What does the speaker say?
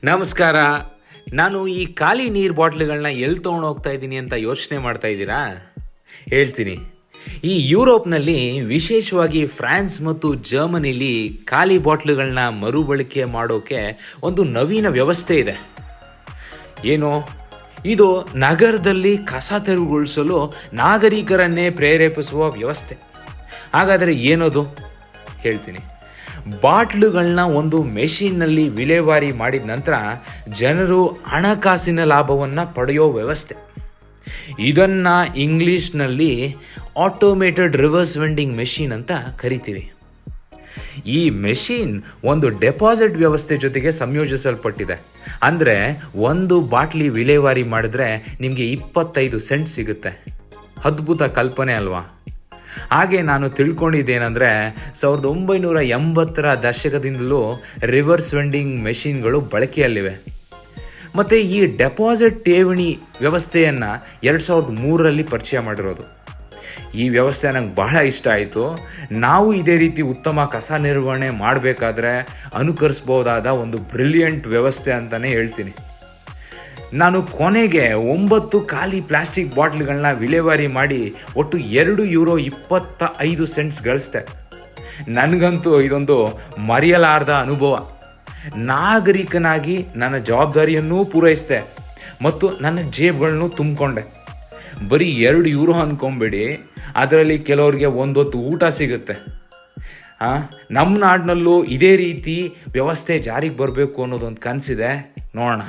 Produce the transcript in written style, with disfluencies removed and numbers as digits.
ನಮಸ್ಕಾರ. ನಾನು ಈ ಖಾಲಿ ನೀರು ಬಾಟ್ಲುಗಳನ್ನ ಎಲ್ಲಿ ತೊಗೊಂಡು ಹೋಗ್ತಾ ಇದ್ದೀನಿ ಅಂತ ಯೋಚನೆ ಮಾಡ್ತಾ ಇದ್ದೀರಾ? ಹೇಳ್ತೀನಿ. ಈ ಯುರೋಪ್ನಲ್ಲಿ, ವಿಶೇಷವಾಗಿ ಫ್ರಾನ್ಸ್ ಮತ್ತು ಜರ್ಮನಿಲಿ ಖಾಲಿ ಬಾಟ್ಲುಗಳನ್ನ ಮರುಬಳಕೆ ಮಾಡೋಕ್ಕೆ ಒಂದು ನವೀನ ವ್ಯವಸ್ಥೆ ಇದೆ. ಏನು? ಇದು ನಗರದಲ್ಲಿ ಕಸ ತೆರವುಗೊಳಿಸಲು ನಾಗರಿಕರನ್ನೇ ಪ್ರೇರೇಪಿಸುವ ವ್ಯವಸ್ಥೆ. ಹಾಗಾದರೆ ಏನದು? ಹೇಳ್ತೀನಿ. ಬಾಟ್ಲುಗಳನ್ನ ಒಂದು ಮೆಷಿನ್ನಲ್ಲಿ ವಿಲೇವಾರಿ ಮಾಡಿದ ನಂತರ ಜನರು ಹಣಕಾಸಿನ ಲಾಭವನ್ನು ಪಡೆಯೋ ವ್ಯವಸ್ಥೆ. ಇದನ್ನು ಇಂಗ್ಲೀಷ್ನಲ್ಲಿ ಆಟೋಮೇಟೆಡ್ ರಿವರ್ಸ್ ವೆಂಡಿಂಗ್ ಮೆಷಿನ್ ಅಂತ ಕರಿತೀವಿ. ಈ ಮೆಷಿನ್ ಒಂದು ಡೆಪಾಸಿಟ್ ವ್ಯವಸ್ಥೆ ಜೊತೆಗೆ ಸಂಯೋಜಿಸಲ್ಪಟ್ಟಿದೆ. ಅಂದರೆ ಒಂದು ಬಾಟ್ಲಿ ವಿಲೇವಾರಿ ಮಾಡಿದ್ರೆ ನಿಮಗೆ 25 ಸೆಂಟ್ ಸಿಗುತ್ತೆ. ಅದ್ಭುತ ಕಲ್ಪನೆ ಅಲ್ವಾ? ಹಾಗೆ ನಾನು ತಿಳ್ಕೊಂಡಿದ್ದೇನೆಂದರೆ 1980ರ ದಶಕದಿಂದಲೂ ರಿವರ್ಸ್ ವೆಂಡಿಂಗ್ ಮೆಷಿನ್ಗಳು ಬಳಕೆಯಲ್ಲಿವೆ. ಮತ್ತು ಈ ಡೆಪಾಸಿಟ್ ಠೇವಣಿ ವ್ಯವಸ್ಥೆಯನ್ನು 2003ರಲ್ಲಿ ಪರಿಚಯ ಮಾಡಿರೋದು. ಈ ವ್ಯವಸ್ಥೆ ನಂಗೆ ಬಹಳ ಇಷ್ಟ ಆಯಿತು. ನಾವು ಇದೇ ರೀತಿ ಉತ್ತಮ ಕಸ ನಿರ್ವಹಣೆ ಮಾಡಬೇಕಾದ್ರೆ ಅನುಕರಿಸ್ಬೋದಾದ ಒಂದು ಬ್ರಿಲಿಯಂಟ್ ವ್ಯವಸ್ಥೆ ಅಂತಲೇ ಹೇಳ್ತೀನಿ. ನಾನು ಕೊನೆಗೆ 9 ಖಾಲಿ ಪ್ಲಾಸ್ಟಿಕ್ ಬಾಟ್ಲ್ಗಳನ್ನ ವಿಲೇವಾರಿ ಮಾಡಿ ಒಟ್ಟು €2.25 ಗಳಿಸ್ದೆ. ನನಗಂತೂ ಇದೊಂದು ಮರೆಯಲಾರದ ಅನುಭವ. ನಾಗರಿಕನಾಗಿ ನನ್ನ ಜವಾಬ್ದಾರಿಯನ್ನೂ ಪೂರೈಸಿದೆ ಮತ್ತು ನನ್ನ ಜೇಬುಗಳನ್ನು ತುಂಬಿಕೊಂಡೆ. ಬರೀ €2 ಅಂದ್ಕೊಂಬೇಡಿ, ಅದರಲ್ಲಿ ಕೆಲವರಿಗೆ ಒಂದೊತ್ತು ಊಟ ಸಿಗುತ್ತೆ. ನಮ್ಮ ನಾಡಿನಲ್ಲೂ ಇದೇ ರೀತಿ ವ್ಯವಸ್ಥೆ ಜಾರಿಗೆ ಬರಬೇಕು ಅನ್ನೋದೊಂದು ಕನಸಿದೆ. ನೋಡೋಣ.